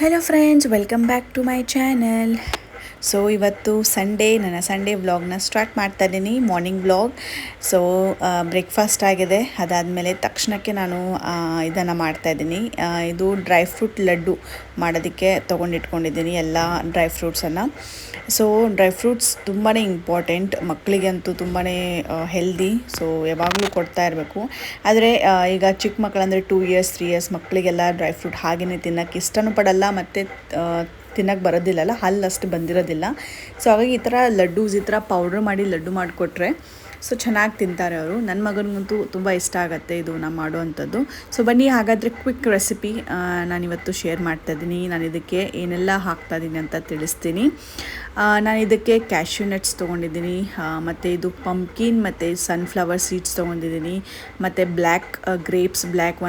Hello friends, welcome back to my channel. So ಇವತ್ತು ನನ್ನ Sunday ವ್ಲಾಗ್ನ ಸ್ಟಾರ್ಟ್ ಮಾಡ್ತಾ ಇದ್ದೀನಿ, ಮಾರ್ನಿಂಗ್ ವ್ಲಾಗ್. ಸೊ ಬ್ರೇಕ್ಫಾಸ್ಟ್ ಆಗಿದೆ, ಅದಾದಮೇಲೆ ತಕ್ಷಣಕ್ಕೆ ನಾನು ಇದನ್ನು ಮಾಡ್ತಾಯಿದ್ದೀನಿ. ಇದು ಡ್ರೈ ಫ್ರೂಟ್ ಲಡ್ಡು ಮಾಡೋದಕ್ಕೆ ತೊಗೊಂಡಿಟ್ಕೊಂಡಿದ್ದೀನಿ ಎಲ್ಲ ಡ್ರೈ ಫ್ರೂಟ್ಸನ್ನು. ಸೊ ಡ್ರೈ ಫ್ರೂಟ್ಸ್ ತುಂಬಾ ಇಂಪಾರ್ಟೆಂಟ್, ಮಕ್ಕಳಿಗಂತೂ ತುಂಬಾ ಹೆಲ್ದಿ. ಸೊ ಯಾವಾಗಲೂ ಕೊಡ್ತಾ ಇರಬೇಕು. ಆದರೆ ಈಗ ಚಿಕ್ಕ ಮಕ್ಕಳಂದರೆ 2 ಇಯರ್ಸ್ 3 ಇಯರ್ಸ್ ಮಕ್ಕಳಿಗೆಲ್ಲ ಡ್ರೈ ಫ್ರೂಟ್ ಹಾಗೆಯೇ ತಿನ್ನೋಕ್ಕೆ ಇಷ್ಟನೂ ಪಡಲ್ಲ, ಮತ್ತು ತಿನ್ನೋಕ್ಕೆ ಬರೋದಿಲ್ಲಲ್ಲ, ಹಲ್ಲು ಅಷ್ಟು ಬಂದಿರೋದಿಲ್ಲ. ಸೊ ಹಾಗಾಗಿ ಈ ಥರ ಲಡ್ಡೂಸ್ ಈ ಥರ ಪೌಡ್ರ್ ಮಾಡಿ ಲಡ್ಡು ಮಾಡಿಕೊಟ್ರೆ ಸೊ ಚೆನ್ನಾಗಿ ತಿಂತಾರೆ ಅವರು. ನನ್ನ ಮಗನಿಗಂತೂ ತುಂಬ ಇಷ್ಟ ಆಗುತ್ತೆ ಇದು ನಾನು ಮಾಡುವಂಥದ್ದು. ಸೊ ಬನ್ನಿ, ಹಾಗಾದರೆ ಕ್ವಿಕ್ ರೆಸಿಪಿ ನಾನಿವತ್ತು ಶೇರ್ ಮಾಡ್ತಾಯಿದ್ದೀನಿ. ನಾನು ಇದಕ್ಕೆ ಏನೆಲ್ಲ ಹಾಕ್ತಾಯಿದ್ದೀನಿ ಅಂತ ತಿಳಿಸ್ತೀನಿ. ನಾನು ಇದಕ್ಕೆ ಕ್ಯಾಶ್ಯೂ ನಟ್ಸ್ ತೊಗೊಂಡಿದ್ದೀನಿ, ಮತ್ತು ಇದು ಪಂಪ್ಕಿನ್ ಮತ್ತು ಸನ್ಫ್ಲವರ್ ಸೀಡ್ಸ್ ತೊಗೊಂಡಿದ್ದೀನಿ, ಮತ್ತು ಬ್ಲ್ಯಾಕ್ ಗ್ರೇಪ್ಸ್, ಬ್ಲ್ಯಾಕ್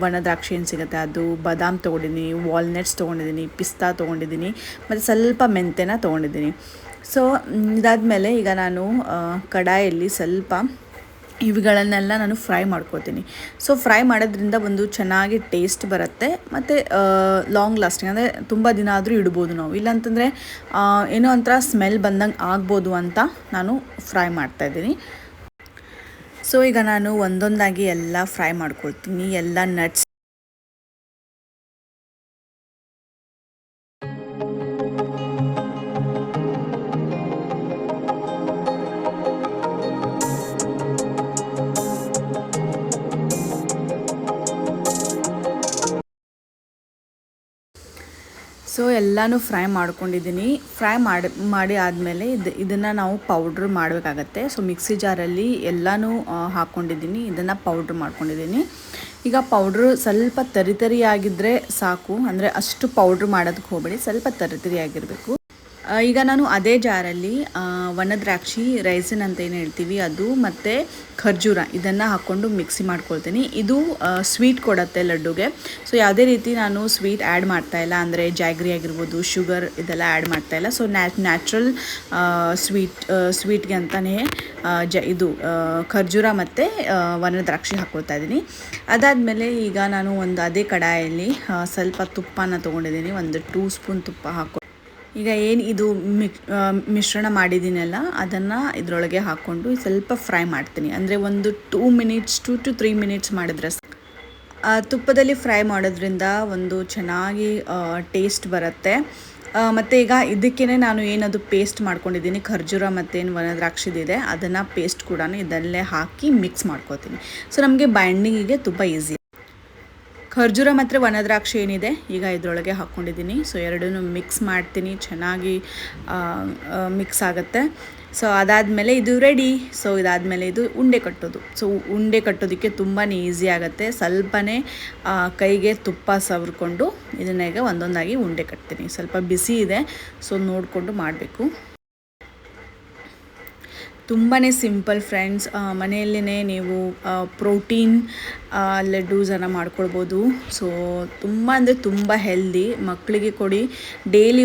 ವನ ದ್ರಾಕ್ಷಿ ಏನು ಸಿಗುತ್ತೆ ಅದು, ಬಾದಾಮ್ ತೊಗೊಂಡಿದ್ದೀನಿ, ವಾಲ್ನಟ್ಸ್ ತೊಗೊಂಡಿದ್ದೀನಿ, ಪಿಸ್ತಾ ತೊಗೊಂಡಿದ್ದೀನಿ, ಮತ್ತು ಸ್ವಲ್ಪ ಮೆಂತೆನ ತೊಗೊಂಡಿದ್ದೀನಿ. ಸೊ ಇದಾದಮೇಲೆ ಈಗ ನಾನು ಕಡಾಯಲ್ಲಿ ಸ್ವಲ್ಪ ಇವುಗಳನ್ನೆಲ್ಲ ನಾನು ಫ್ರೈ ಮಾಡ್ಕೊತೀನಿ. ಸೊ ಫ್ರೈ ಮಾಡೋದ್ರಿಂದ ಒಂದು ಚೆನ್ನಾಗಿ ಟೇಸ್ಟ್ ಬರುತ್ತೆ, ಮತ್ತು ಲಾಂಗ್ ಲಾಸ್ಟಿಂಗ್, ಅಂದರೆ ತುಂಬ ದಿನ ಆದರೂ ಇಡ್ಬೋದು ನಾವು. ಇಲ್ಲಾಂತಂದರೆ ಏನೋ ಒಂಥರ ಸ್ಮೆಲ್ ಬಂದಂಗೆ ಆಗ್ಬೋದು ಅಂತ ನಾನು ಫ್ರೈ ಮಾಡ್ತಾಯಿದ್ದೀನಿ. ಸೊ ಈಗ ನಾನು ಒಂದೊಂದಾಗಿ ಎಲ್ಲ ಫ್ರೈ ಮಾಡ್ಕೊಳ್ತೀನಿ, ಎಲ್ಲ ನಟ್ಸ್. ಸೊ ಎಲ್ಲನೂ ಫ್ರೈ ಮಾಡ್ಕೊಂಡಿದ್ದೀನಿ. ಫ್ರೈ ಮಾಡಿ ಆದಮೇಲೆ ಇದನ್ನು ನಾವು ಪೌಡ್ರ್ ಮಾಡಬೇಕಾಗತ್ತೆ. ಸೊ ಮಿಕ್ಸಿ ಜಾರಲ್ಲಿ ಎಲ್ಲನೂ ಹಾಕ್ಕೊಂಡಿದ್ದೀನಿ, ಇದನ್ನು ಪೌಡ್ರ್ ಮಾಡ್ಕೊಂಡಿದ್ದೀನಿ. ಈಗ ಪೌಡ್ರು ಸ್ವಲ್ಪ ತರಿತರಿಯಾಗಿದ್ದರೆ ಸಾಕು, ಅಂದರೆ ಅಷ್ಟು ಪೌಡ್ರ್ ಮಾಡೋದಕ್ಕೆ ಹೋಗಬೇಡಿ, ಸ್ವಲ್ಪ ತರಿತರಿಯಾಗಿರಬೇಕು. ಈಗ ನಾನು ಅದೇ ಜಾರಲ್ಲಿ ವನದ್ರಾಕ್ಷಿ, ರೈಸಿನ್ ಅಂತ ಏನು ಹೇಳ್ತೀವಿ ಅದು, ಮತ್ತು ಖರ್ಜೂರ ಇದನ್ನು ಹಾಕ್ಕೊಂಡು ಮಿಕ್ಸಿ ಮಾಡ್ಕೊಳ್ತೀನಿ. ಇದು ಸ್ವೀಟ್ ಕೊಡುತ್ತೆ ಲಡ್ಡುಗೆ. ಸೊ ಯಾವುದೇ ರೀತಿ ನಾನು ಸ್ವೀಟ್ ಆ್ಯಡ್ ಮಾಡ್ತಾಯಿಲ್ಲ, ಅಂದರೆ ಜಾಗ್ರಿ ಆಗಿರ್ಬೋದು, ಶುಗರ್ ಇದೆಲ್ಲ ಆ್ಯಡ್ ಮಾಡ್ತಾಯಿಲ್ಲ. ಸೊ ನ್ಯಾಚುರಲ್ ಸ್ವೀಟ್ಗೆ ಅಂತಲೇ ಇದು ಖರ್ಜೂರ ಮತ್ತು ವನದ್ರಾಕ್ಷಿ ಹಾಕ್ಕೊಳ್ತಾ ಇದ್ದೀನಿ. ಅದಾದಮೇಲೆ ಈಗ ನಾನು ಅದೇ ಕಡಾಯಲ್ಲಿ ಸ್ವಲ್ಪ ತುಪ್ಪನ ತೊಗೊಂಡಿದ್ದೀನಿ, ಒಂದು 2 ಸ್ಪೂನ್ ತುಪ್ಪ ಹಾಕೊ. ಈಗ ಏನು ಇದು ಮಿಶ್ರಣ ಮಾಡಿದ್ದೀನಲ್ಲ ಅದನ್ನು ಇದರೊಳಗೆ ಹಾಕ್ಕೊಂಡು ಸ್ವಲ್ಪ ಫ್ರೈ ಮಾಡ್ತೀನಿ. ಅಂದರೆ ಒಂದು 2 ಮಿನಿಟ್ಸ್ 2 to 3 ಮಿನಿಟ್ಸ್ ಮಾಡಿದ್ರೆ ತುಪ್ಪದಲ್ಲಿ ಫ್ರೈ ಮಾಡೋದ್ರಿಂದ ಒಂದು ಚೆನ್ನಾಗಿ ಟೇಸ್ಟ್ ಬರುತ್ತೆ. ಮತ್ತು ಈಗ ಇದಕ್ಕೇ ನಾನು ಏನದು ಪೇಸ್ಟ್ ಮಾಡ್ಕೊಂಡಿದ್ದೀನಿ, ಖರ್ಜೂರ ಮತ್ತು ಏನು ವನದ್ರಾಕ್ಷಿದಿದೆ ಅದನ್ನು ಪೇಸ್ಟ್ ಕೂಡ ಇದರಲ್ಲೇ ಹಾಕಿ ಮಿಕ್ಸ್ ಮಾಡ್ಕೊತೀನಿ. ಸೊ ನಮಗೆ ಬೈಂಡಿಂಗಿಗೆ ತುಂಬ ಈಸಿ. ಖರ್ಜೂರ ಮತ್ತು ವನದ್ರಾಕ್ಷಿ ಏನಿದೆ ಈಗ ಇದರೊಳಗೆ ಹಾಕ್ಕೊಂಡಿದ್ದೀನಿ. ಸೊ ಎರಡನ್ನೂ ಮಿಕ್ಸ್ ಮಾಡ್ತೀನಿ, ಚೆನ್ನಾಗಿ ಮಿಕ್ಸ್ ಆಗುತ್ತೆ. ಸೊ ಅದಾದಮೇಲೆ ಇದು ರೆಡಿ. ಸೊ ಇದಾದಮೇಲೆ ಇದು ಉಂಡೆ ಕಟ್ಟೋದು. ಸೊ ಉಂಡೆ ಕಟ್ಟೋದಕ್ಕೆ ತುಂಬಾ ಈಸಿ ಆಗುತ್ತೆ. ಸ್ವಲ್ಪನೇ ಕೈಗೆ ತುಪ್ಪ ಸವರ್ಕೊಂಡು ಇದನ್ನ ಈಗ ಒಂದೊಂದಾಗಿ ಉಂಡೆ ಕಟ್ತೀನಿ. ಸ್ವಲ್ಪ ಬಿಸಿ ಇದೆ, ಸೊ ನೋಡಿಕೊಂಡು ಮಾಡಬೇಕು. ತುಂಬಾ ಸಿಂಪಲ್ ಫ್ರೆಂಡ್ಸ್, ಮನೆಯಲ್ಲೇ ನೀವು ಪ್ರೋಟೀನ್ ಲಡ್ಡೂಸನ್ನು ಮಾಡ್ಕೊಳ್ಬೋದು. ಸೊ ತುಂಬ ಅಂದರೆ ತುಂಬ ಹೆಲ್ದಿ, ಮಕ್ಕಳಿಗೆ ಕೊಡಿ. ಡೈಲಿ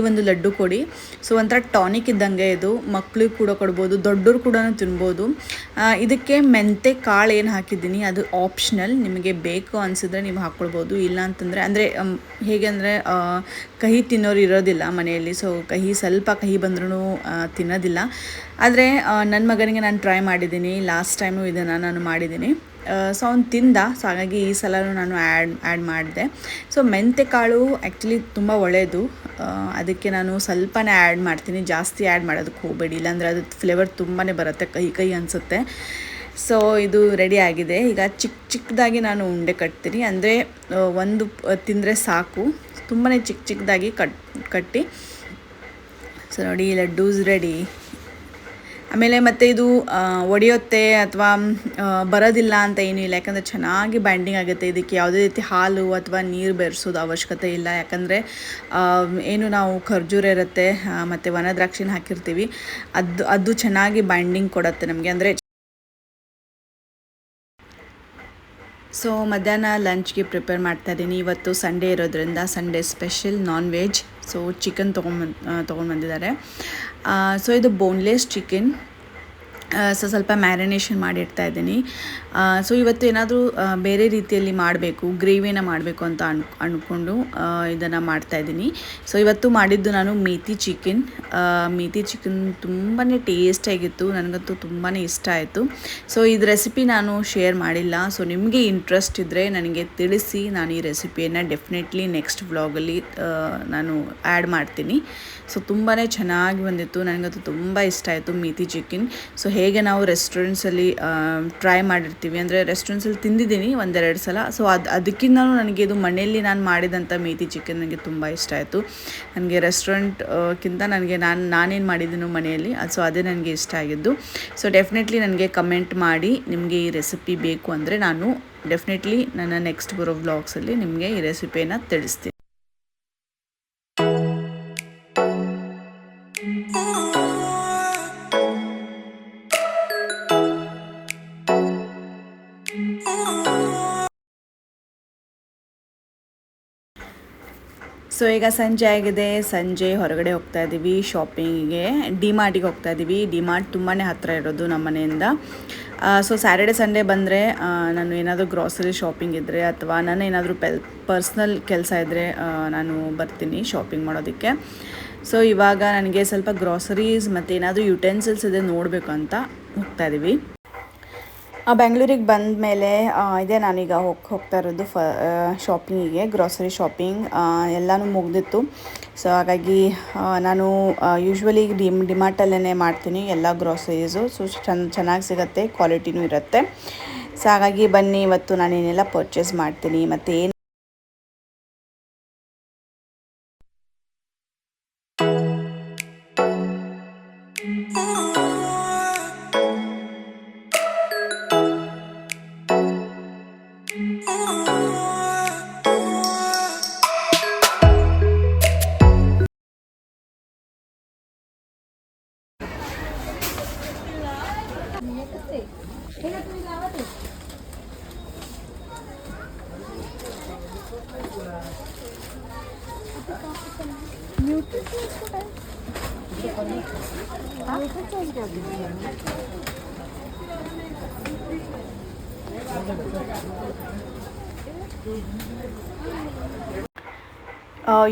ಒಂದು ಲಡ್ಡು ಕೊಡಿ. ಸೊ ಒಂಥರ ಟಾನಿಕ್ ಇದ್ದಂಗೆ ಇದು, ಮಕ್ಕಳಿಗೆ ಕೂಡ ಕೊಡ್ಬೋದು, ದೊಡ್ಡರು ಕೂಡ ತಿನ್ಬೋದು. ಇದಕ್ಕೆ ಮೆಂತೆ ಕಾಳು ಏನು ಹಾಕಿದ್ದೀನಿ ಅದು ಆಪ್ಷನಲ್, ನಿಮಗೆ ಬೇಕು ಅನಿಸಿದ್ರೆ ನೀವು ಹಾಕ್ಕೊಳ್ಬೋದು. ಇಲ್ಲ ಅಂತಂದರೆ ಹೇಗೆ ಅಂದರೆ ಕಹಿ ತಿನ್ನೋರು ಇರೋದಿಲ್ಲ ಮನೆಯಲ್ಲಿ. ಸೊ ಸ್ವಲ್ಪ ಕಹಿ ಬಂದ್ರೂ ತಿನ್ನೋದಿಲ್ಲ. ಆದರೆ ನನ್ನ ಮಗನಿಗೆ ನಾನು ಟ್ರೈ ಮಾಡಿದ್ದೀನಿ, ಲಾಸ್ಟ್ ಟೈಮು ಇದನ್ನು ನಾನು ಮಾಡಿದ್ದೀನಿ. ಸೊ ಅವ್ನು ತಿಂದ. ಸೊ ಹಾಗಾಗಿ ಈ ಸಲನೂ ನಾನು ಆ್ಯಡ್ ಮಾಡಿದೆ. ಸೊ ಮೆಂತೆ ಕಾಳು ಆ್ಯಕ್ಚುಲಿ ತುಂಬ ಒಳ್ಳೆಯದು, ಅದಕ್ಕೆ ನಾನು ಸ್ವಲ್ಪನೇ ಆ್ಯಡ್ ಮಾಡ್ತೀನಿ, ಜಾಸ್ತಿ ಆ್ಯಡ್ ಮಾಡೋದಕ್ಕೆ ಹೋಗಬೇಡಿ, ಇಲ್ಲಾಂದರೆ ಅದು ಫ್ಲೇವರ್ ತುಂಬಾ ಬರುತ್ತೆ, ಕಹಿ ಅನಿಸುತ್ತೆ. ಸೊ ಇದು ರೆಡಿ ಆಗಿದೆ. ಈಗ ಚಿಕ್ಕದಾಗಿ ನಾನು ಉಂಡೆ ಕಟ್ತೀನಿ, ಅಂದರೆ ಒಂದು ತಿಂದರೆ ಸಾಕು, ತುಂಬಾ ಚಿಕ್ಕದಾಗಿ ಕಟ್ಟಿ. ಸೊ ನೋಡಿ, ಲಡ್ಡೂಸ್ ರೆಡಿ. ಆಮೇಲೆ ಮತ್ತು ಇದು ಒಡೆಯುತ್ತೆ ಅಥವಾ ಬರೋದಿಲ್ಲ ಅಂತ ಏನೂ ಇಲ್ಲ, ಯಾಕಂದರೆ ಚೆನ್ನಾಗಿ ಬೈಂಡಿಂಗ್ ಆಗುತ್ತೆ. ಇದಕ್ಕೆ ಯಾವುದೇ ರೀತಿ ಹಾಲು ಅಥವಾ ನೀರು ಬೆರೆಸೋದು ಅವಶ್ಯಕತೆ ಇಲ್ಲ, ಯಾಕಂದರೆ ಏನು ನಾವು ಖರ್ಜೂರ ಇರುತ್ತೆ ಮತ್ತು ವನದ್ರಾಕ್ಷಿನ ಹಾಕಿರ್ತೀವಿ, ಅದು ಚೆನ್ನಾಗಿ ಬೈಂಡಿಂಗ್ ಕೊಡುತ್ತೆ ನಮಗೆ. ಅಂದರೆ ಸೊ ಮಧ್ಯಾಹ್ನ ಲಂಚ್ಗೆ ಪ್ರಿಪೇರ್ ಮಾಡ್ತಾಯಿದ್ದೀನಿ. ಇವತ್ತು ಸಂಡೇ ಇರೋದ್ರಿಂದ Sunday special non veg. So chicken ತೊಗೊಂಡು ಬಂದಿದ್ದಾರೆ. ಸೊ ಇದು ಬೋನ್ಲೆಸ್ ಚಿಕನ್. ಸ್ವಲ್ಪ ಮ್ಯಾರಿನೇಷನ್ ಮಾಡಿಡ್ತಾ ಇದ್ದೀನಿ. ಸೊ ಇವತ್ತು ಏನಾದರೂ ಬೇರೆ ರೀತಿಯಲ್ಲಿ ಮಾಡಬೇಕು, ಗ್ರೇವಿನ ಮಾಡಬೇಕು ಅಂತ ಅಂದ್ಕೊಂಡು ಇದನ್ನು ಮಾಡ್ತಾಯಿದ್ದೀನಿ. ಸೊ ಇವತ್ತು ಮಾಡಿದ್ದು ನಾನು ಮೇಥಿ ಚಿಕನ್. ಮೇಥಿ ಚಿಕನ್ ತುಂಬಾ ಟೇಸ್ಟಿಯಾಗಿತ್ತು, ನನಗಂತೂ ತುಂಬಾ ಇಷ್ಟ ಆಯಿತು. ಸೊ ಇದು ರೆಸಿಪಿ ನಾನು ಶೇರ್ ಮಾಡಿಲ್ಲ. ಸೊ ನಿಮಗೆ ಇಂಟ್ರೆಸ್ಟ್ ಇದ್ದರೆ ನನಗೆ ತಿಳಿಸಿ, ನಾನು ಈ ರೆಸಿಪಿಯನ್ನು ಡೆಫಿನೆಟ್ಲಿ ನೆಕ್ಸ್ಟ್ ವ್ಲಾಗಲ್ಲಿ ನಾನು ಆ್ಯಡ್ ಮಾಡ್ತೀನಿ. ಸೊ ತುಂಬಾ ಚೆನ್ನಾಗಿ ಬಂದಿತ್ತು, ನನಗಂತೂ ತುಂಬ ಇಷ್ಟ ಆಯಿತು ಮೇಥಿ ಚಿಕನ್. ಸೊ ಹೇಗೆ ನಾವು ರೆಸ್ಟೋರೆಂಟ್ಸಲ್ಲಿ ಟ್ರೈ ಮಾಡಿರ್ತೀವಿ, ಅಂದರೆ ರೆಸ್ಟೋರೆಂಟ್ಸಲ್ಲಿ ತಿಂದಿದ್ದೀನಿ ಒಂದೆರಡು ಸಲ. ಸೊ ಅದಕ್ಕಿಂತಲೂ ನನಗೆ ಇದು ಮನೆಯಲ್ಲಿ ನಾನು ಮಾಡಿದಂಥ ಮೇಥಿ ಚಿಕನ್ ನನಗೆ ತುಂಬ ಇಷ್ಟ ಆಯಿತು. ನನಗೆ ರೆಸ್ಟೋರೆಂಟ್ಗಿಂತ ನನಗೆ ನಾನೇನು ಮಾಡಿದ್ದೀನೋ ಮನೆಯಲ್ಲಿ ಸೊ ಅದೇ ನನಗೆ ಇಷ್ಟ ಆಗಿದ್ದು. ಸೊ ಡೆಫಿನೆಟ್ಲಿ ನನಗೆ ಕಮೆಂಟ್ ಮಾಡಿ, ನಿಮಗೆ ಈ ರೆಸಿಪಿ ಬೇಕು ಅಂದರೆ ನಾನು ಡೆಫಿನೆಟ್ಲಿ ನನ್ನ ನೆಕ್ಸ್ಟ್ ಬರೋ ವ್ಲಾಗ್ಸಲ್ಲಿ ನಿಮಗೆ ಈ ರೆಸಿಪಿಯನ್ನು ತಿಳಿಸ್ತೀನಿ. ಸೊ ಈಗ ಸಂಜೆ ಆಗಿದೆ, ಸಂಜೆ ಹೊರಗಡೆ ಹೋಗ್ತಾ ಇದ್ದೀವಿ ಶಾಪಿಂಗಿಗೆ. ಡಿಮಾರ್ಟಿಗೆ ಹೋಗ್ತಾ ಇದ್ದೀವಿ. ಡಿಮಾರ್ಟ್ ತುಂಬಾ ಹತ್ತಿರ ಇರೋದು ನಮ್ಮ ಮನೆಯಿಂದ. ಸೊ ಸ್ಯಾಟರ್ಡೆ ಸಂಡೇ ಬಂದರೆ ನಾನು ಏನಾದರೂ ಗ್ರಾಸರಿ ಶಾಪಿಂಗ್ ಇದ್ದರೆ ಅಥವಾ ನಾನು ಏನಾದರೂ ಪರ್ಸ್ನಲ್ ಕೆಲಸ ಇದ್ದರೆ ನಾನು ಬರ್ತೀನಿ ಶಾಪಿಂಗ್ ಮಾಡೋದಕ್ಕೆ. ಸೊ ಇವಾಗ ನನಗೆ ಸ್ವಲ್ಪ ಗ್ರಾಸರೀಸ್ ಮತ್ತು ಏನಾದರೂ ಯುಟೆನ್ಸಿಲ್ಸ್ ಇದೆ ನೋಡಬೇಕು ಅಂತ ಹೋಗ್ತಾಯಿದ್ದೀವಿ. ಬೆಂಗಳೂರಿಗೆ ಬಂದ ಮೇಲೆ ಇದೇ ನಾನೀಗ ಹೋಗ್ತಾ ಇರೋದು ಶಾಪಿಂಗಿಗೆ, ಗ್ರಾಸರಿ ಶಾಪಿಂಗ್ ಎಲ್ಲನೂ ಮುಗ್ದಿತ್ತು. ಸೊ ಹಾಗಾಗಿ ನಾನು ಯೂಶ್ವಲಿ ಡಿಮಾರ್ಟಲ್ಲೇ ಮಾಡ್ತೀನಿ ಎಲ್ಲ ಗ್ರಾಸರೀಸು. ಸೊ ಚೆನ್ನಾಗಿ ಸಿಗುತ್ತೆ, ಕ್ವಾಲಿಟಿನೂ ಇರುತ್ತೆ. ಸೊ ಹಾಗಾಗಿ ಬನ್ನಿ ಇವತ್ತು ನಾನೇನೆಲ್ಲ ಪರ್ಚೇಸ್ ಮಾಡ್ತೀನಿ ಮತ್ತು ಏನು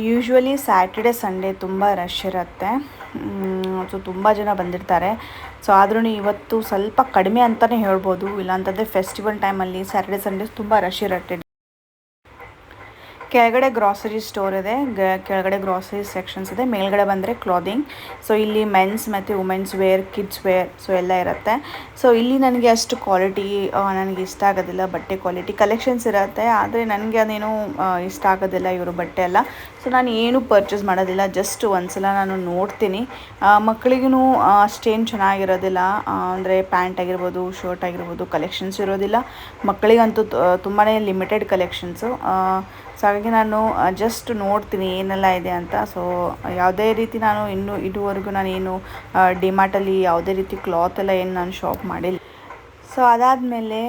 ಯೂಶ್ವಲಿ ಸ್ಯಾಟರ್ಡೆ ಸಂಡೇ ತುಂಬ ರಶ್ ಇರುತ್ತೆ. ಸೊ ತುಂಬ ಜನ ಬಂದಿರ್ತಾರೆ. ಸೊ ಆದ್ರೂ ಇವತ್ತು ಸ್ವಲ್ಪ ಕಡಿಮೆ ಅಂತಲೇ ಹೇಳ್ಬೋದು. ಇಲ್ಲಾಂತಂದರೆ ಫೆಸ್ಟಿವಲ್ ಟೈಮಲ್ಲಿ ಸ್ಯಾಟರ್ಡೆ ಸಂಡೇ ತುಂಬ ರಶ್ ಇರುತ್ತೆ. ಕೆಳಗಡೆ ಗ್ರಾಸರಿ ಸ್ಟೋರ್ ಇದೆ, ಕೆಳಗಡೆ ಗ್ರಾಸರಿ ಸೆಕ್ಷನ್ಸ್ ಇದೆ, ಮೇಲ್ಗಡೆ ಬಂದರೆ ಕ್ಲಾದಿಂಗ್. ಸೊ ಇಲ್ಲಿ ಮೆನ್ಸ್ ಮತ್ತು women's wear, kids wear so ಎಲ್ಲ ಇರುತ್ತೆ. ಸೊ ಇಲ್ಲಿ ನನಗೆ ಅಷ್ಟು ಕ್ವಾಲಿಟಿ ನನಗೆ ಇಷ್ಟ ಆಗೋದಿಲ್ಲ. ಬಟ್ಟೆ ಕ್ವಾಲಿಟಿ ಕಲೆಕ್ಷನ್ಸ್ ಇರುತ್ತೆ, ಆದರೆ ನನಗೆ ಅದೇನೋ ಇಷ್ಟ ಆಗೋದಿಲ್ಲ ಇವರು ಬಟ್ಟೆ ಎಲ್ಲ. ಸೊ ನಾನು ಏನೂ ಪರ್ಚೇಸ್ ಮಾಡೋದಿಲ್ಲ, ಜಸ್ಟ್ ಒಂದು ಸಲ ನಾನು ನೋಡ್ತೀನಿ. ಮಕ್ಕಳಿಗೂ ಅಷ್ಟೇನು ಚೆನ್ನಾಗಿರೋದಿಲ್ಲ, ಅಂದರೆ ಪ್ಯಾಂಟ್ ಆಗಿರ್ಬೋದು, ಶರ್ಟ್ ಆಗಿರ್ಬೋದು, ಕಲೆಕ್ಷನ್ಸ್ ಇರೋದಿಲ್ಲ. ಮಕ್ಕಳಿಗಂತೂ ತುಂಬಾ ಲಿಮಿಟೆಡ್ ಕಲೆಕ್ಷನ್ಸು. ಸೊ ಹಾಗಾಗಿ ನಾನು ಜಸ್ಟ್ ನೋಡ್ತೀನಿ ಏನೆಲ್ಲ ಇದೆ ಅಂತ. ಸೊ ಯಾವುದೇ ರೀತಿ ನಾನು ಇದುವರೆಗೂ ನಾನೇನು ಡಿಮಾರ್ಟಲ್ಲಿ ಯಾವುದೇ ರೀತಿ ಕ್ಲಾತ್ ಎಲ್ಲ ಏನು ನಾನು ಶಾಪ್ ಮಾಡಿಲ್ಲ. ಸೊ ಅದಾದಮೇಲೆ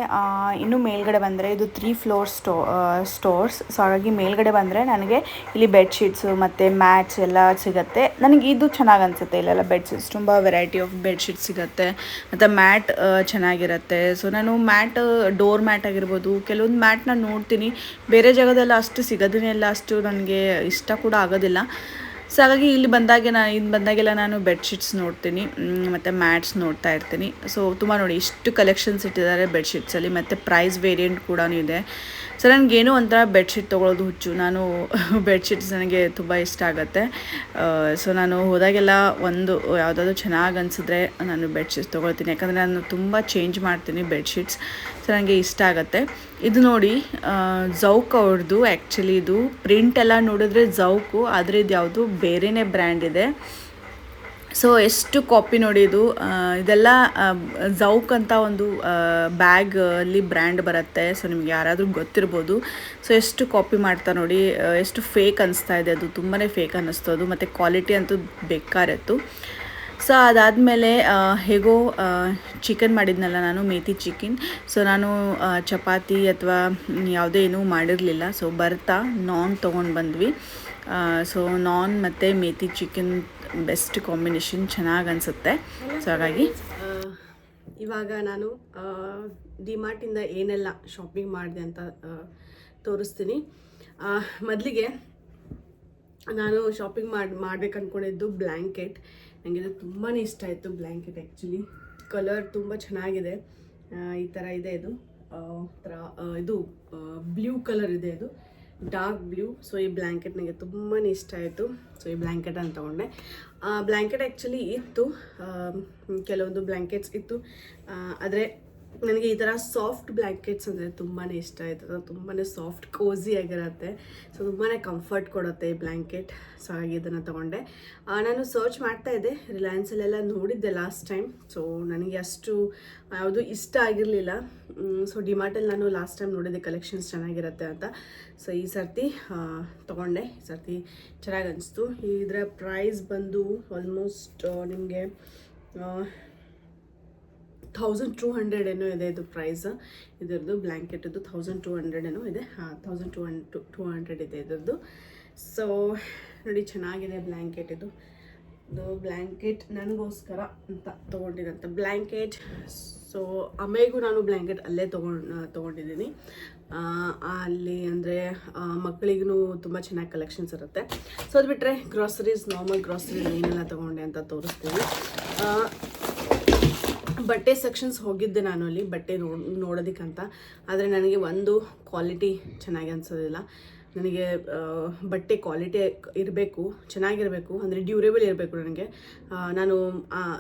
ಇನ್ನೂ ಮೇಲ್ಗಡೆ ಬಂದರೆ ಇದು 3 ಫ್ಲೋರ್ ಸ್ಟೋರ್ಸ್. ಸೊ ಹಾಗಾಗಿ ಮೇಲ್ಗಡೆ ಬಂದರೆ ನನಗೆ ಇಲ್ಲಿ ಬೆಡ್ಶೀಟ್ಸು ಮತ್ತು ಮ್ಯಾಟ್ಸ್ ಎಲ್ಲ ಸಿಗುತ್ತೆ. ನನಗೆ ಇದು ಚೆನ್ನಾಗಿ ಅನಿಸುತ್ತೆ. ಇಲ್ಲೆಲ್ಲ ಬೆಡ್ಶೀಟ್ಸ್ ತುಂಬ ವೆರೈಟಿ ಆಫ್ ಬೆಡ್ಶೀಟ್ಸ್ ಸಿಗುತ್ತೆ ಮತ್ತು ಮ್ಯಾಟ್ ಚೆನ್ನಾಗಿರುತ್ತೆ. ಸೊ ನಾನು ಡೋರ್ ಮ್ಯಾಟ್ ಆಗಿರ್ಬೋದು, ಕೆಲವೊಂದು ಮ್ಯಾಟ್ ನಾನು ನೋಡ್ತೀನಿ ಬೇರೆ ಜಾಗದಲ್ಲ ಅಷ್ಟು ಸಿಗೋದೇ ಇಲ್ಲ, ಅಷ್ಟು ನನಗೆ ಇಷ್ಟ ಕೂಡ ಆಗೋದಿಲ್ಲ. ಸೊ ಹಾಗಾಗಿ ಇಲ್ಲಿ ಬಂದಾಗೆಲ್ಲ ನಾನು ಬೆಡ್ಶೀಟ್ಸ್ ನೋಡ್ತೀನಿ ಮತ್ತು ಮ್ಯಾಟ್ಸ್ ನೋಡ್ತಾ ಇರ್ತೀನಿ. ಸೊ ತುಂಬ ನೋಡಿ ಇಷ್ಟು ಕಲೆಕ್ಷನ್ಸ್ ಇಟ್ಟಿದ್ದಾರೆ ಬೆಡ್ಶೀಟ್ಸಲ್ಲಿ, ಮತ್ತು ಪ್ರೈಸ್ ವೇರಿಯಂಟ್ ಕೂಡ ಇದೆ. ಸೊ ನನಗೇನೋ ಒಂಥರ ಬೆಡ್ಶೀಟ್ ತೊಗೊಳೋದು ಹುಚ್ಚು. ನಾನು ಬೆಡ್ಶೀಟ್ಸ್ ನನಗೆ ತುಂಬ ಇಷ್ಟ ಆಗುತ್ತೆ. ಸೊ ನಾನು ಹೋದಾಗೆಲ್ಲ ಯಾವುದಾದ್ರು ಚೆನ್ನಾಗಿ ಅನಿಸಿದ್ರೆ ನಾನು ಬೆಡ್ಶೀಟ್ಸ್ ತೊಗೊಳ್ತೀನಿ, ಯಾಕಂದರೆ ನಾನು ತುಂಬ ಚೇಂಜ್ ಮಾಡ್ತೀನಿ ಬೆಡ್ಶೀಟ್ಸ್. ಸೊ ನನಗೆ ಇಷ್ಟ ಆಗುತ್ತೆ. ಇದು ನೋಡಿ ಝೌಕ್ ಅವ್ರದ್ದು, ಆ್ಯಕ್ಚುಲಿ ಇದು ಪ್ರಿಂಟ್ ಎಲ್ಲ ನೋಡಿದ್ರೆ ಝೌಕು, ಆದರೆ ಇದು ಯಾವುದು ಬೇರೆಯೇ ಬ್ರ್ಯಾಂಡ್ ಇದೆ. ಸೊ ಎಷ್ಟು ಕಾಪಿ ನೋಡಿ ಇದೆಲ್ಲ ಝೌಕ್ ಅಂತ ಒಂದು ಬ್ಯಾಗಲ್ಲಿ ಬ್ರ್ಯಾಂಡ್ ಬರುತ್ತೆ. ಸೊ ನಿಮ್ಗೆ ಯಾರಾದರೂ ಗೊತ್ತಿರ್ಬೋದು. ಸೊ ಎಷ್ಟು ಕಾಪಿ ಮಾಡ್ತಾ ನೋಡಿ, ಎಷ್ಟು ಫೇಕ್ ಅನಿಸ್ತಾ ಇದೆ, ಅದು ತುಂಬಾ ಫೇಕ್ ಅನ್ನಿಸ್ತು ಅದು, ಮತ್ತು ಕ್ವಾಲಿಟಿ ಅಂತೂ ಬೇಕಾರಿತ್ತು. ಸೊ ಅದಾದಮೇಲೆ ಹೇಗೋ ಚಿಕನ್ ಮಾಡಿದ್ನಲ್ಲ ನಾನು, ಮೇಥಿ ಚಿಕನ್. ಸೊ ನಾನು ಚಪಾತಿ ಅಥವಾ ಯಾವುದೇ ಏನೂ ಮಾಡಿರಲಿಲ್ಲ. ಸೊ ಬರ್ತಾ ನಾನ್ ತೊಗೊಂಡು ಬಂದ್ವಿ. ಸೊ ನಾನ್ ಮತ್ತು ಮೇಥಿ ಚಿಕನ್ ಬೆಸ್ಟ್ ಕಾಂಬಿನೇಷನ್, ಚೆನ್ನಾಗಿ ಅನಿಸುತ್ತೆ. ಸೊ ಹಾಗಾಗಿ ಇವಾಗ ನಾನು ಡಿಮಾರ್ಟಿಂದ ಏನೆಲ್ಲ ಶಾಪಿಂಗ್ ಮಾಡಿದೆ ಅಂತ ತೋರಿಸ್ತೀನಿ. ಮೊದಲಿಗೆ ನಾನು ಶಾಪಿಂಗ್ ಮಾಡ್ಬೇಕು ಅಂದ್ಕೊಂಡಿದ್ದು ಬ್ಲ್ಯಾಂಕೆಟ್. ನನಗೆ ಇದು ತುಂಬಾ ಇಷ್ಟ ಆಯಿತು ಬ್ಲ್ಯಾಂಕೆಟ್. ಆ್ಯಕ್ಚುಲಿ ಕಲರ್ ತುಂಬ ಚೆನ್ನಾಗಿದೆ. ಈ ಥರ ಇದೆ ಇದು ಇದು ಬ್ಲೂ ಕಲರ್ ಇದೆ, ಇದು ಡಾರ್ಕ್ ಬ್ಲೂ. ಸೊ ಈ ಬ್ಲ್ಯಾಂಕೆಟ್ ನನಗೆ ತುಂಬಾ ಇಷ್ಟ ಆಯಿತು. ಸೊ ಈ ಬ್ಲ್ಯಾಂಕೆಟನ್ನು ತೊಗೊಂಡೆ. ಬ್ಲ್ಯಾಂಕೆಟ್ ಆ್ಯಕ್ಚುಲಿ ಇತ್ತು, ಕೆಲವೊಂದು ಬ್ಲ್ಯಾಂಕೆಟ್ಸ್ ಇತ್ತು, ಆದರೆ ನನಗೆ ಈ ಥರ ಸಾಫ್ಟ್ ಬ್ಲ್ಯಾಂಕೆಟ್ಸ್ ಅಂದರೆ ತುಂಬಾ ಇಷ್ಟ ಆಯ್ತದೆ. ತುಂಬಾ ಸಾಫ್ಟ್ ಕೋಝಿ ಆಗಿರುತ್ತೆ. ಸೊ ತುಂಬಾ ಕಂಫರ್ಟ್ ಕೊಡುತ್ತೆ ಈ ಬ್ಲ್ಯಾಂಕೆಟ್. ಸೊ ಹಾಗೆ ಇದನ್ನು ತೊಗೊಂಡೆ. ನಾನು ಸರ್ಚ್ ಮಾಡ್ತಾ ಇದ್ದೆ, ರಿಲಯನ್ಸಲ್ಲೆಲ್ಲ ನೋಡಿದ್ದೆ ಲಾಸ್ಟ್ ಟೈಮ್. ಸೊ ನನಗೆ ಅಷ್ಟು ಯಾವುದು ಇಷ್ಟ ಆಗಿರಲಿಲ್ಲ. ಸೊ ಡಿಮಾರ್ಟಲ್ಲಿ ನಾನು ಲಾಸ್ಟ್ ಟೈಮ್ ನೋಡಿದ್ದೆ ಕಲೆಕ್ಷನ್ಸ್ ಚೆನ್ನಾಗಿರುತ್ತೆ ಅಂತ. ಸೊ ಈ ಸರ್ತಿ ತೊಗೊಂಡೆ. ಈ ಸರ್ತಿ ಚೆನ್ನಾಗಿ ಅನಿಸ್ತು. ಇದರ ಪ್ರೈಸ್ ಬಂದು ಆಲ್ಮೋಸ್ಟ್ ನಿಮಗೆ 1200 ಏನೋ ಇದೆ ಇದು ಪ್ರೈಸ್. ಇದರದ್ದು ಬ್ಲ್ಯಾಂಕೆಟದ್ದು 1200 ಏನೋ ಇದೆ. 1200 ಇದೆ ಇದರದ್ದು. ಸೊ ನೋಡಿ, ಚೆನ್ನಾಗಿದೆ ಬ್ಲ್ಯಾಂಕೆಟ್. ಇದು ಬ್ಲ್ಯಾಂಕೆಟ್ ನನಗೋಸ್ಕರ ಅಂತ ತೊಗೊಂಡಿರೋಂಥ ಬ್ಲ್ಯಾಂಕೆಟ್. ಸೊ ಅಮ್ಮೆಗೂ ನಾನು ಬ್ಲ್ಯಾಂಕೆಟ್ ಅಲ್ಲೇ ತೊಗೊಂಡಿದ್ದೀನಿ. ಅಲ್ಲಿ ಅಂದರೆ ಮಕ್ಕಳಿಗೂ ತುಂಬ ಚೆನ್ನಾಗಿ ಕಲೆಕ್ಷನ್ಸ್ ಇರುತ್ತೆ. ಸೊ ಅದು ಬಿಟ್ಟರೆ ಗ್ರಾಸರೀಸ್, ನಾರ್ಮಲ್ ಗ್ರಾಸರೀಸ್ ಏನೆಲ್ಲ ತೊಗೊಂಡೆ ಅಂತ ತೋರಿಸ್ತೀನಿ. ಬಟ್ಟೆ ಸೆಕ್ಷನ್ಸ್ ಹೋಗಿದ್ದೆ ನಾನು ಅಲ್ಲಿ ಬಟ್ಟೆ ನೋಡೋದಕ್ಕಂತ. ಆದರೆ ನನಗೆ ಒಂದು ಕ್ವಾಲಿಟಿ ಚೆನ್ನಾಗಿ ಅನಿಸೋದಿಲ್ಲ. ನನಗೆ ಬಟ್ಟೆ ಕ್ವಾಲಿಟಿ ಇರಬೇಕು, ಚೆನ್ನಾಗಿರಬೇಕು, ಅಂದರೆ ಡ್ಯೂರೇಬಲ್ ಇರಬೇಕು ನನಗೆ. ನಾನು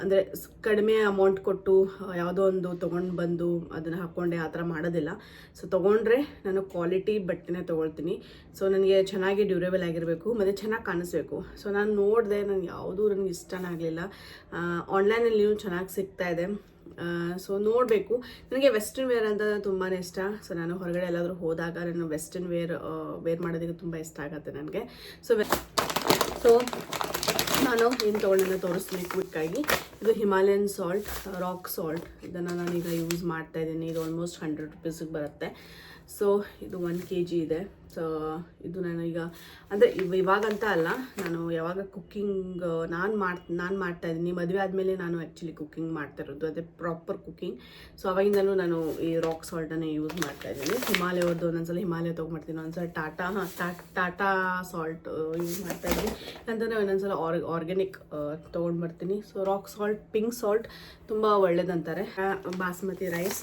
ಅಂದರೆ ಕಡಿಮೆ ಅಮೌಂಟ್ ಕೊಟ್ಟು ಯಾವುದೋ ಒಂದು ತೊಗೊಂಡು ಬಂದು ಅದನ್ನು ಹಾಕ್ಕೊಂಡೆ ಆ ಥರ ಮಾಡೋದಿಲ್ಲ. ಸೊ ತೊಗೊಂಡ್ರೆ ನಾನು ಕ್ವಾಲಿಟಿ ಬಟ್ಟೆನೇ ತೊಗೊಳ್ತೀನಿ. ಸೊ ನನಗೆ ಚೆನ್ನಾಗಿ ಡ್ಯೂರೇಬಲ್ ಆಗಿರಬೇಕು ಮತ್ತು ಚೆನ್ನಾಗಿ ಕಾಣಿಸ್ಬೇಕು. ಸೊ ನಾನು ನೋಡಿದೆ, ನನಗೆ ಯಾವುದೂ ನನಗೆ ಇಷ್ಟನೇ ಆಗಲಿಲ್ಲ. ಆನ್ಲೈನಲ್ಲಿ ಚೆನ್ನಾಗಿ ಸಿಗ್ತಾ ಇದೆ. ಸೊ ನೋಡಬೇಕು. ನನಗೆ ವೆಸ್ಟರ್ನ್ ವೇರ್ ಅಂತ ತುಂಬಾ ಇಷ್ಟ. ಸೊ ನಾನು ಹೊರಗಡೆ ಎಲ್ಲಾದರೂ ಹೋದಾಗ ನಾನು ವೆಸ್ಟರ್ನ್ ವೇರ್ ಮಾಡೋದಕ್ಕೆ ತುಂಬ ಇಷ್ಟ ಆಗುತ್ತೆ ನನಗೆ. ಸೊ ನಾನು ಏನು ತೊಗೊಂಡನ್ನ ತೋರಿಸ್ತೀನಿ ಕ್ವಿಕ್ಕಾಗಿ. ಇದು ಹಿಮಾಲಯನ್ ಸಾಲ್ಟ್, ರಾಕ್ ಸಾಲ್ಟ್. ಇದನ್ನು ನಾನೀಗ ಯೂಸ್ ಮಾಡ್ತಾ ಇದ್ದೀನಿ. ಇದು ಆಲ್ಮೋಸ್ಟ್ 100 ರೂಪೀಸಿಗೆ ಬರುತ್ತೆ. ಸೊ ಇದು 1 kg ಇದೆ. ಸೊ ಇದು ನಾನು ಈಗ ಅಂದರೆ ಇವಾಗಂತ ಅಲ್ಲ, ನಾನು ಯಾವಾಗ ಕುಕ್ಕಿಂಗ್ ನಾನು ಮಾಡ್ತಾ ಇದ್ದೀನಿ. ಮದುವೆ ಆದಮೇಲೆ ನಾನು ಆ್ಯಕ್ಚುಲಿ ಕುಕ್ಕಿಂಗ್ ಮಾಡ್ತಾ ಇರೋದು, ಅದೇ ಪ್ರಾಪರ್ ಕುಕ್ಕಿಂಗ್. ಸೊ ಅವಾಗಿಂದಲೂ ನಾನು ಈ ರಾಕ್ ಸಾಲ್ಟನ್ನೇ ಯೂಸ್ ಮಾಡ್ತಾ ಇದ್ದೀನಿ. ಹಿಮಾಲಯದ್ದು ಒಂದೊಂದ್ಸಲ ಹಿಮಾಲಯ ತೊಗೊಂಡ್ಬರ್ತೀನಿ, ಒಂದೊಂದ್ಸಲ ಟಾಟಾ ಸಾಲ್ಟ್ ಯೂಸ್ ಮಾಡ್ತಾ ಇದ್ದೀನಿ. ಅಂತಂದರೆ ಒಂದೊಂದ್ಸಲ ಆರ್ಗ್ಯಾನಿಕ್ ತೊಗೊಂಡ್ಬರ್ತೀನಿ. So rock salt, pink salt ತುಂಬ ಒಳ್ಳೇದಂತಾರೆ. ಬಾಸ್ಮತಿ ರೈಸ್.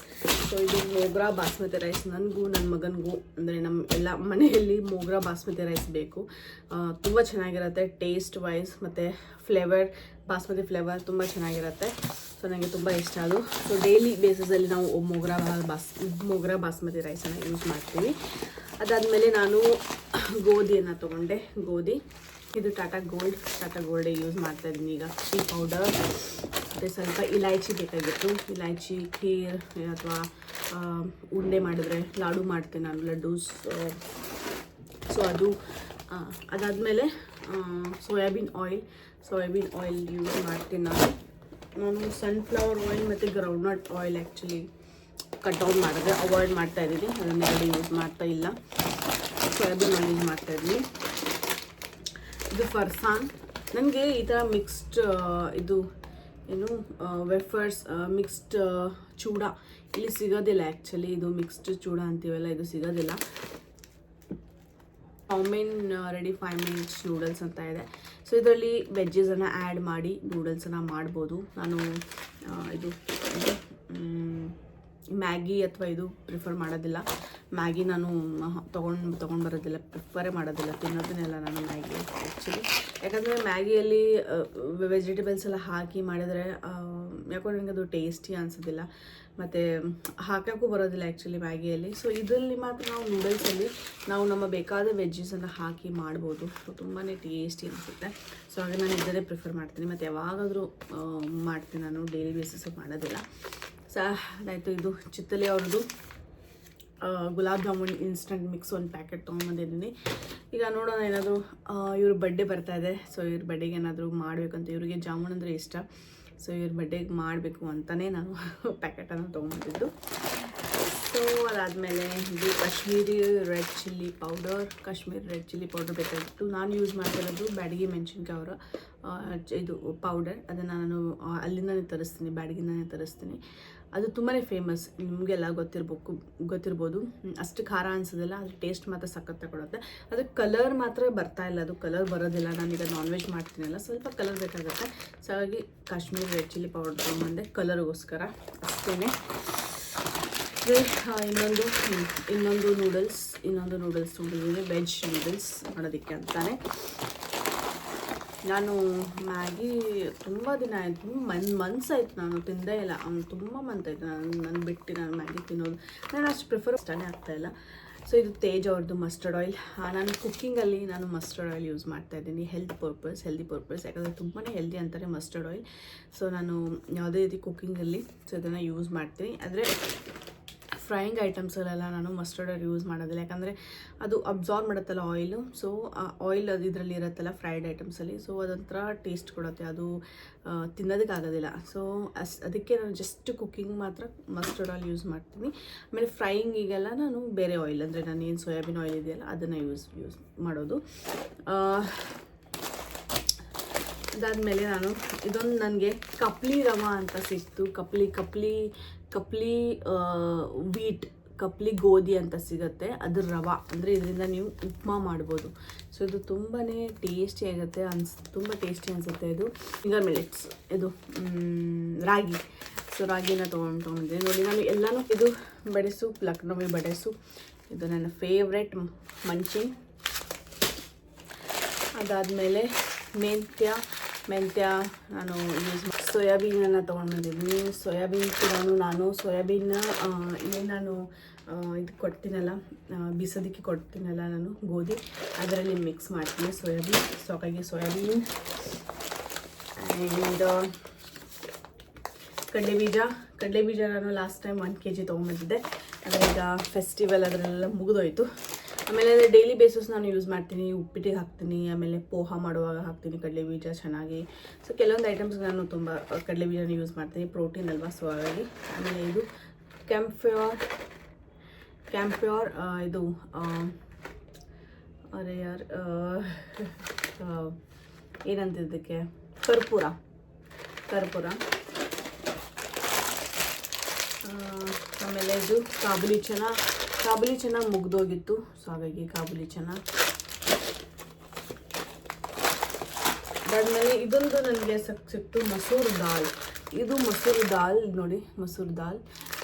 ಸೊ ಇದು ಮೋಗ್ರಾ ಬಾಸ್ಮತಿ ರೈಸ್. ನನಗೂ ನನ್ನ ಮಗನಿಗೂ ಅಂದರೆ ನಮ್ಮ ಎಲ್ಲ ಮನೆಯಲ್ಲಿ ಮೋಗ್ರಾ ಬಾಸ್ಮತಿ ರೈಸ್ ಬೇಕು. ತುಂಬ ಚೆನ್ನಾಗಿರುತ್ತೆ ಟೇಸ್ಟ್ ವೈಸ್, ಮತ್ತು ಫ್ಲೇವರ್, ಬಾಸ್ಮತಿ ಫ್ಲೇವರ್ ತುಂಬ ಚೆನ್ನಾಗಿರುತ್ತೆ. ಸೊ ನನಗೆ ತುಂಬ ಇಷ್ಟ ಅದು. ಸೊ ಡೈಲಿ ಬೇಸಿಸಲ್ಲಿ ನಾವು ಮೋಗ್ರಾ ಬಾಸ್ಮತಿ ರೈಸನ್ನು ಯೂಸ್ ಮಾಡ್ತೀವಿ. ಅದಾದಮೇಲೆ ನಾನು ಗೋಧಿಯನ್ನು ತೊಗೊಂಡೆ. ಗೋಧಿ ಇದು ಟಾಟಾ ಗೋಲ್ಡೇ ಯೂಸ್ ಮಾಡ್ತಾಯಿದ್ದೀನಿ ಈಗ. ಟೀ ಪೌಡರ್ ಮತ್ತು ಸ್ವಲ್ಪ ಇಲಾಯ್ಚಿ ಬೇಕಾಗಿತ್ತು. ಇಲಾಯ್ಚಿ, ಖೀರ್ ಅಥವಾ ಉಂಡೆ ಮಾಡಿದ್ರೆ ಲಾಡು ಮಾಡ್ತೀನಿ ನಾನು, ಲಡ್ಡೂಸ್. ಸೊ ಅದು ಅದಾದಮೇಲೆ ಸೋಯಾಬೀನ್ ಆಯಿಲ್ ಯೂಸ್ ಮಾಡ್ತೀನಿ ನಾನು ಸನ್ಫ್ಲವರ್ ಆಯಿಲ್ ಮತ್ತು groundnut oil actually cut out ಮಾಡಿದ್ರೆ ಅವಾಯ್ಡ್ ಮಾಡ್ತಾಯಿದ್ದೀನಿ. ಅದನ್ನೆರಡು ಯೂಸ್ ಮಾಡ್ತಾ ಇಲ್ಲ. ಸೋಯಾಬೀನ್ ಆಯಿಲ್ ಯೂಸ್ ಮಾಡ್ತಾಯಿದ್ದೀನಿ. ಇದು ಫರ್ಸಾನ್. ನನಗೆ ಈ ಥರ ಮಿಕ್ಸ್ಡ್ ಇದು ಏನು ವೆಫರ್ಸ್, ಮಿಕ್ಸ್ಡ್ ಚೂಡ ಇಲ್ಲಿ ಸಿಗೋದಿಲ್ಲ ಆ್ಯಕ್ಚುಲಿ. ಇದು ಮಿಕ್ಸ್ಡ್ ಚೂಡ ಅಂತೀವಲ್ಲ, ಇದು ಸಿಗೋದಿಲ್ಲ. ಚೌಮೀನ್ ರೆಡಿ 5 minutes ನೂಡಲ್ಸ್ ಅಂತ ಇದೆ. ಸೊ ಇದರಲ್ಲಿ ವೆಜ್ಜಸನ್ನು ಆ್ಯಡ್ ಮಾಡಿ ನೂಡಲ್ಸನ್ನು ಮಾಡ್ಬೋದು. ನಾನು ಇದು ಮ್ಯಾಗಿ ಅಥವಾ ಇದು ಪ್ರಿಫರ್ ಮಾಡೋದಿಲ್ಲ. ಮ್ಯಾಗಿ ನಾನು ತೊಗೊಂಡು ಬರೋದಿಲ್ಲ, ಪ್ರಿಫರೇ ಮಾಡೋದಿಲ್ಲ, ತಿನ್ನೋದನ್ನೆಲ್ಲ ನಾನು ಮ್ಯಾಗಿ ಆ್ಯಕ್ಚುಲಿ. ಯಾಕಂದರೆ ಮ್ಯಾಗಿಯಲ್ಲಿ ವೆಜಿಟೇಬಲ್ಸ್ ಎಲ್ಲ ಹಾಕಿ ಮಾಡಿದರೆ ಯಾಕೋ ನನಗೆ ಅದು ಟೇಸ್ಟಿ ಅನಿಸೋದಿಲ್ಲ, ಮತ್ತು ಹಾಕೋಕ್ಕೂ ಬರೋದಿಲ್ಲ ಆ್ಯಕ್ಚುಲಿ ಮ್ಯಾಗಿಯಲ್ಲಿ. ಸೊ ಇದರಲ್ಲಿ ಮಾತ್ರ ನಾವು ನೂಡಲ್ಸಲ್ಲಿ ನಾವು ನಮ್ಮ ಬೇಕಾದ ವೆಜ್ಜಸನ್ನು ಹಾಕಿ ಮಾಡ್ಬೋದು. ಸೊ ತುಂಬಾ ಟೇಸ್ಟಿ ಅನಿಸುತ್ತೆ. ಸೊ ಹಾಗೆ ನಾನು ಇದನ್ನೇ ಪ್ರಿಫರ್ ಮಾಡ್ತೀನಿ. ಮತ್ತು ಯಾವಾಗಾದರೂ ಮಾಡ್ತೀನಿ, ನಾನು ಡೈಲಿ ಬೇಸಿಸ್ ಮಾಡೋದಿಲ್ಲ. ಸೊ ಅದಾಯಿತು. ಇದು ಚಿತ್ತಲೆ ಅವ್ರದ್ದು ಗುಲಾಬ್ ಜಾಮೂನ್ ಇನ್ಸ್ಟಂಟ್ ಮಿಕ್ಸ್ ಒಂದು ಪ್ಯಾಕೆಟ್ ತೊಗೊಂಬಂದಿದ್ದೀನಿ. ಈಗ ನೋಡೋಣ, ಏನಾದರೂ ಇವ್ರ ಬರ್ಡೇ ಬರ್ತಾಯಿದೆ. ಸೊ ಇವ್ರ ಬರ್ಡೇಗೆ ಏನಾದರೂ ಮಾಡಬೇಕಂತ, ಇವರಿಗೆ ಜಾಮೂನ್ ಅಂದರೆ ಇಷ್ಟ. ಸೊ ಇವ್ರ ಬರ್ಡೇಗೆ ಮಾಡಬೇಕು ಅಂತಲೇ ನಾನು ಪ್ಯಾಕೆಟನ್ನು ತೊಗೊಂಬಂದಿದ್ದು. ಸೊ ಅದಾದಮೇಲೆ ಇದು ಕಾಶ್ಮೀರಿ ರೆಡ್ ಚಿಲ್ಲಿ ಪೌಡರ್ ಬೇಕಾಗಿತ್ತು. ನಾನು ಯೂಸ್ ಮಾಡ್ತಿರೋದು ಬ್ಯಾಡಗಿ ಮೆಣಸಿನ್ಕಾಯಿ ಅವರ ಇದು ಪೌಡರ್. ಅದನ್ನು ನಾನು ಅಲ್ಲಿಂದನೇ ತರಿಸ್ತೀನಿ, ಬ್ಯಾಡಗಿಂದನೇ ತರಿಸ್ತೀನಿ. ಅದು ತುಂಬಾ ಫೇಮಸ್, ನಿಮಗೆಲ್ಲ ಗೊತ್ತಿರ್ಬೋದು. ಅಷ್ಟು ಖಾರ ಅನ್ಸೋದಿಲ್ಲ, ಅದ್ರ ಟೇಸ್ಟ್ ಮಾತ್ರ ಸಖತ್ ಕೊಡುತ್ತೆ. ಅದು ಕಲರ್ ಮಾತ್ರ ಬರ್ತಾ ಇಲ್ಲ, ಅದು ಕಲರ್ ಬರೋದಿಲ್ಲ. ನಾನೀಗ ನಾನ್ ವೆಜ್ ಮಾಡ್ತೀನಲ್ಲ, ಸ್ವಲ್ಪ ಕಲರ್ ಬೇಕಾಗುತ್ತೆ. ಸೊ ಹಾಗಾಗಿ ಕಾಶ್ಮೀರಿ ರೆಡ್ ಚಿಲ್ಲಿ ಪೌಡರ್ ತೊಗೊಂಬಂದೆ ಕಲರ್ಗೋಸ್ಕರ ಅಷ್ಟೇ. ಇನ್ನೊಂದು ನೂಡಲ್ಸ್ ತೊಗೊಂಡಿದ್ದೀನಿ, ವೆಜ್ ನೂಡಲ್ಸ್ ಮಾಡೋದಕ್ಕೆ ಅಂತಾನೆ. ನಾನು ಮ್ಯಾಗಿ ತುಂಬ ದಿನ ಆಯಿತು, ಮಂತ್ಸ್ ಆಯಿತು ನಾನು ತಿಂದೇ ಇಲ್ಲ. ತುಂಬ ಮಂತ್ ಆಯಿತು ನಾನು ಮ್ಯಾಗಿ ತಿನ್ನೋದು. ನಾನು ಅಷ್ಟು ಪ್ರಿಫರ್ ಇಷ್ಟನೇ ಆಗ್ತಾಯಿಲ್ಲ. ಸೊ ಇದು ತೇಜ್ ಅವ್ರದ್ದು ಮಸ್ಟರ್ಡ್ ಆಯಿಲ್. ನಾನು ಕುಕ್ಕಿಂಗಲ್ಲಿ ಮಸ್ಟರ್ಡ್ ಆಯಿಲ್ ಯೂಸ್ ಮಾಡ್ತಾಯಿದ್ದೀನಿ, ಹೆಲ್ದಿ ಪರ್ಪಸ್. ಯಾಕಂದರೆ ತುಂಬಾ ಹೆಲ್ದಿ ಅಂತಾರೆ ಮಸ್ಟರ್ಡ್ ಆಯಿಲ್. ಸೊ ನಾನು ಯಾವುದೇ ರೀತಿ ಕುಕ್ಕಿಂಗಲ್ಲಿ ಸೊ ಇದನ್ನು ಯೂಸ್ ಮಾಡ್ತೀನಿ. ಆದರೆ ಫ್ರೈಯಿಂಗ್ ಐಟಮ್ಸಲ್ಲೆಲ್ಲ ನಾನು ಮಸ್ಟರ್ಡ್ ಆಯಿಲ್ ಯೂಸ್ ಮಾಡೋದಿಲ್ಲ, ಯಾಕಂದರೆ ಅದು ಅಬ್ಸಾರ್ಬ್ ಮಾಡುತ್ತಲ್ಲ ಆಯಿಲು. ಸೊ ಆಯಿಲ್ ಅದು ಇದರಲ್ಲಿ ಇರುತ್ತಲ್ಲ ಫ್ರೈಡ್ ಐಟಮ್ಸಲ್ಲಿ, ಸೊ ಅದೊಂಥರ ಟೇಸ್ಟ್ ಕೊಡುತ್ತೆ, ಅದು ತಿನ್ನೋದಕ್ಕಾಗೋದಿಲ್ಲ. ಸೊ ಅದಕ್ಕೆ ನಾನು ಜಸ್ಟ್ ಕುಕ್ಕಿಂಗ್ ಮಾತ್ರ ಮಸ್ಟರ್ಡ್ ಆಯಿಲ್ ಯೂಸ್ ಮಾಡ್ತೀನಿ. ಆಮೇಲೆ ಫ್ರೈಯಿಂಗಿಗೆಲ್ಲ ನಾನು ಬೇರೆ ಆಯಿಲ್, ಅಂದರೆ ನಾನು ಏನು ಸೋಯಾಬೀನ್ ಆಯಿಲ್ ಇದೆಯಲ್ಲ ಅದನ್ನು ಯೂಸ್ ಮಾಡೋದು. ಅದಾದಮೇಲೆ ನಾನು ಇದೊಂದು ನನಗೆ ಕಪ್ಲಿ ರವಾ ಅಂತ ಸಿಕ್ತು. ಕಪ್ಲಿ ವೀಟ್, ಕಪ್ಲಿ ಗೋಧಿ ಅಂತ ಸಿಗುತ್ತೆ, ಅದ್ರ ರವಾ. ಅಂದರೆ ಇದರಿಂದ ನೀವು ಉಪ್ಮಾ ಮಾಡ್ಬೋದು. ಸೊ ಇದು ತುಂಬಾ ಟೇಸ್ಟಿ ಆಗುತ್ತೆ, ತುಂಬ ಟೇಸ್ಟಿ ಅನಿಸುತ್ತೆ. ಇದು ಫಿಂಗರ್ ಮಿಲೆಟ್ಸ್, ಇದು ರಾಗಿ. ಸೊ ರಾಗಿನ ತೊಗೊಂಡಿದ್ದೆ ನೋಡಿ. ನಾನು ಎಲ್ಲನೂ ಇದು ಬಡೆ ಸೂಪ್, ಲಕ್ನೋವಿ ಬಡೆ ಸೂಪ್, ಇದು ನನ್ನ ಫೇವ್ರೆಟ್ ಮಂಚಿಂಗ್. ಅದಾದಮೇಲೆ ಮೆಂತ್ಯ ನಾನು ಯೂಸ್ ಸೋಯಾಬೀನನ್ನು ತೊಗೊಂಡ್ಬಂದಿದ್ದೀನಿ. ಸೋಯಾಬೀನ್ ಕೂಡ ನಾನು ಇದು ಕೊಡ್ತೀನಲ್ಲ, ಬೀಸೋದಕ್ಕೆ ಕೊಡ್ತೀನಲ್ಲ ನಾನು ಗೋಧಿ, ಅದರಲ್ಲಿ ಮಿಕ್ಸ್ ಮಾಡ್ತೀನಿ ಸೋಯಾಬೀನ್. ಸೊ ಹಾಗಾಗಿ ಸೋಯಾಬೀನ್ ಆ್ಯಂಡ್ ಕಡಲೆಬೀಜ ನಾನು ಲಾಸ್ಟ್ ಟೈಮ್ 1 kg ತೊಗೊಂಬಂದಿದ್ದೆ. ಆದರೆ ಈಗ ಫೆಸ್ಟಿವಲ್ ಅದರಲ್ಲೆಲ್ಲ ಮುಗಿದೋಯ್ತು. ಆಮೇಲೆ ಡೈಲಿ ಬೇಸಿಸ್ ನಾನು ಯೂಸ್ ಮಾಡ್ತೀನಿ, ಉಪ್ಪಿಟ್ಟಿಗೆ ಹಾಕ್ತೀನಿ, ಆಮೇಲೆ ಪೋಹ ಮಾಡುವಾಗ ಹಾಕ್ತೀನಿ ಕಡಲೆಬೀಜ ಚೆನ್ನಾಗಿ. ಸೊ ಕೆಲವೊಂದು ಐಟಮ್ಸ್ ನಾನು ತುಂಬ ಕಡಲೆಬೀಜನ ಯೂಸ್ ಮಾಡ್ತೀನಿ, ಪ್ರೋಟೀನ್ ಅಲ್ವಾ. ಸೊ ಹಾಗಾಗಿ ಆಮೇಲೆ ಇದು ಕ್ಯಾಂಪ್ಯೂರ್ ಇದು ಅರೆ ಯಾರು ಏನಂತಿದ್ದಕ್ಕೆ ಕರ್ಪೂರ. ಆಮೇಲೆ ಇದು ಕಾಬುಲಿ ಚೆನ್ನ ಮುಗ್ದೋಗಿತ್ತು. ಸೊ ಹಾಗಾಗಿ ಕಾಬುಲಿ ಚೆನ್ನ. ಅದಾದಮೇಲೆ ಇದೊಂದು ನನಗೆ ಸಿಕ್ತು ಮಸೂರ್ ದಾಲ್. ಇದು ಮಸೂರ್ ದಾಲ್ ನೋಡಿ, ಮಸೂರ್ ದಾಲ್.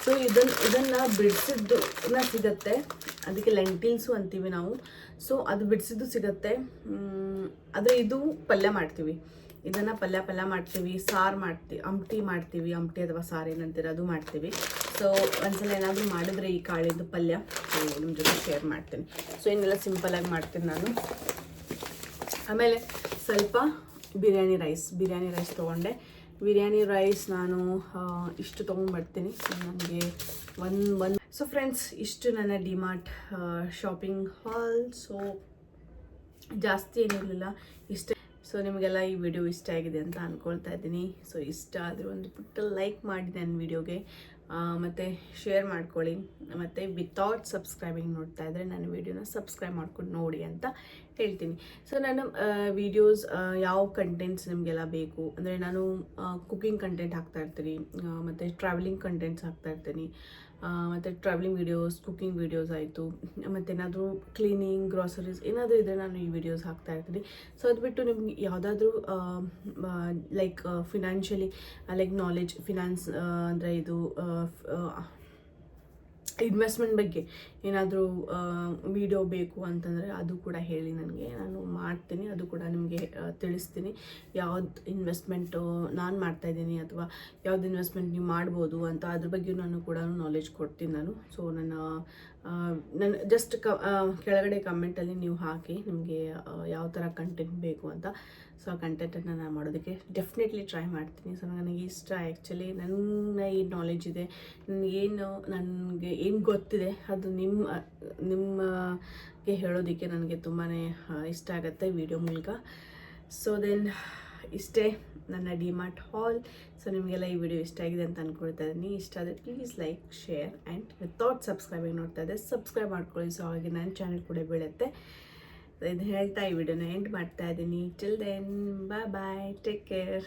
ಸೊ ಇದನ್ನು ಬಿಡಿಸಿದ್ದು ಸಿಗುತ್ತೆ, ಅದಕ್ಕೆ ಲೆಂಟಿಲ್ಸು ಅಂತೀವಿ ನಾವು. ಸೊ ಅದು ಬಿಡಿಸಿದ್ದು ಸಿಗುತ್ತೆ. ಆದರೆ ಇದು ಪಲ್ಯ ಮಾಡ್ತೀವಿ, ಇದನ್ನು ಪಲ್ಯ ಮಾಡ್ತೀವಿ, ಸಾರು ಮಾಡ್ತೀವಿ, ಆಮಟಿ ಅಥವಾ ಸಾರು ಏನಂತೀರ ಅದು ಮಾಡ್ತೀವಿ. ಸೊ ಒಂದ್ಸಲ ಏನಾದರೂ ಮಾಡಿದ್ರೆ ಈ ಕಾಳಿಂದು ಪಲ್ಯ ನಿಮ್ಮ ಜೊತೆ ಶೇರ್ ಮಾಡ್ತೀನಿ. ಸೊ ಇನ್ನೆಲ್ಲ ಸಿಂಪಲಾಗಿ ಮಾಡ್ತೀನಿ ನಾನು. ಆಮೇಲೆ ಸ್ವಲ್ಪ ಬಿರಿಯಾನಿ ರೈಸ್ ತೊಗೊಂಡೆ. ಬಿರಿಯಾನಿ ರೈಸ್ ನಾನು ಇಷ್ಟು ತೊಗೊಂಡ್ಬರ್ತೀನಿ. ನನಗೆ ಒಂದು ಸೊ ಫ್ರೆಂಡ್ಸ್, ಇಷ್ಟು ನನ್ನ ಡಿಮಾರ್ಟ್ ಶಾಪಿಂಗ್ ಹಾಲ್. ಸೊ ಜಾಸ್ತಿ ಏನಿರಲಿಲ್ಲ, ಇಷ್ಟೇ. ಸೊ ನಿಮಗೆಲ್ಲ ಈ ವಿಡಿಯೋ ಇಷ್ಟ ಆಗಿದೆ ಅಂತ ಅಂದ್ಕೊಳ್ತಾ ಇದ್ದೀನಿ. ಸೊ ಇಷ್ಟ ಆದರೆ ಒಂದು ಪುಟ್ಟ ಲೈಕ್ ಮಾಡಿ ನನ್ನ ವಿಡಿಯೋಗೆ, ಮತ್ತು ಶೇರ್ ಮಾಡ್ಕೊಳ್ಳಿ. ಮತ್ತು ವಿತೌಟ್ ಸಬ್ಸ್ಕ್ರೈಬಿಂಗ್ ನೋಡ್ತಾ ಇದ್ದರೆ ನನ್ನ ವೀಡಿಯೋನ ಸಬ್ಸ್ಕ್ರೈಬ್ ಮಾಡ್ಕೊಂಡು ನೋಡಿ ಅಂತ ಹೇಳ್ತೀನಿ. ಸೊ ನಾನು ವೀಡಿಯೋಸ್ ಯಾವ ಕಂಟೆಂಟ್ಸ್ ನಿಮಗೆಲ್ಲ ಬೇಕು ಅಂದರೆ, ನಾನು ಕುಕಿಂಗ್ ಕಂಟೆಂಟ್ ಹಾಕ್ತಾಯಿರ್ತೀನಿ, ಮತ್ತು ಟ್ರಾವೆಲಿಂಗ್ ಕಂಟೆಂಟ್ಸ್ ಹಾಕ್ತಾಯಿರ್ತೀನಿ, ಮತ್ತು ಟ್ರಾವೆಲಿಂಗ್ ವೀಡಿಯೋಸ್, ಕುಕಿಂಗ್ ವೀಡಿಯೋಸ್ ಆಯಿತು, ಮತ್ತು ಏನಾದರೂ ಕ್ಲೀನಿಂಗ್, ಗ್ರಾಸರೀಸ್ ಏನಾದರೂ ಇದ್ದರೆ ನಾನು ಈ ವಿಡಿಯೋಸ್ ಹಾಕ್ತಾಯಿರ್ತೀನಿ. ಸೊ ಅದು ಬಿಟ್ಟು ನಿಮ್ಗೆ ಯಾವುದಾದ್ರೂ like financially like knowledge, finance ಅಂದರೆ ಇದು ಇನ್ವೆಸ್ಟ್ಮೆಂಟ್ ಬಗ್ಗೆ ಏನಾದರೂ ವಿಡಿಯೋ ಬೇಕು ಅಂತಂದರೆ ಅದು ಕೂಡ ಹೇಳಿ ನನಗೆ, ನಾನು ಮಾಡ್ತೀನಿ. ಅದು ಕೂಡ ನಿಮಗೆ ತಿಳಿಸ್ತೀನಿ, ಯಾವ್ದು ಇನ್ವೆಸ್ಟ್ಮೆಂಟು ನಾನು ಮಾಡ್ತಾಯಿದ್ದೀನಿ ಅಥವಾ ಯಾವ್ದು ಇನ್ವೆಸ್ಟ್ಮೆಂಟ್ ನೀವು ಮಾಡ್ಬೋದು ಅಂತ, ಅದ್ರ ಬಗ್ಗೆ ನಾನು ಕೂಡ ನಾಲೆಜ್ ಕೊಡ್ತೀನಿ ನಾನು. ಸೊ ನನ್ನ ಜಸ್ಟ್ ಕೆಳಗಡೆ ಕಮೆಂಟಲ್ಲಿ ನೀವು ಹಾಕಿ ನಿಮಗೆ ಯಾವ ಥರ ಕಂಟೆಂಟ್ ಬೇಕು ಅಂತ. ಸೊ ಆ ಕಂಟೆಂಟನ್ನು ನಾನು ಮಾಡೋದಕ್ಕೆ ಡೆಫಿನೆಟ್ಲಿ ಟ್ರೈ ಮಾಡ್ತೀನಿ. ಸೊ ನನಗೆ ಇಷ್ಟ ಆ್ಯಕ್ಚುಲಿ, ನನ್ನ ಏನು ನಾಲೆಜ್ ಇದೆ, ನನಗೆ ಏನು ಗೊತ್ತಿದೆ ಅದು ನಿಮಗೆ ಹೇಳೋದಕ್ಕೆ ನನಗೆ ತುಂಬಾ ಇಷ್ಟ ಆಗುತ್ತೆ ವಿಡಿಯೋ ಮೂಲಕ. ಸೊ ದೆನ್ ಇಷ್ಟೇ ನನ್ನ ಡಿಮಾರ್ಟ್ ಹಾಲ್. ಸೊ ನಿಮಗೆಲ್ಲ ಈ ವಿಡಿಯೋ ಇಷ್ಟ ಆಗಿದೆ ಅಂತ ಅಂದ್ಕೊಳ್ತಾ ಇದ್ದೀನಿ. ಇಷ್ಟ ಆದರೆ please like, share and without subscribing ನೋಡ್ತಾ ಇದ್ದೆ ಸಬ್ಸ್ಕ್ರೈಬ್ ಮಾಡ್ಕೊಳ್ಳಿ. ಸೊ ಹಾಗೆ ನನ್ನ ಚಾನಲ್ ಕೂಡ ಬೀಳುತ್ತೆ. ಇದು ಹೇಳ್ತಾ ಈ ವಿಡಿಯೋನ ಎಂಡ್ ಮಾಡ್ತಾ ಇದ್ದೀನಿ. Till then bye, take care.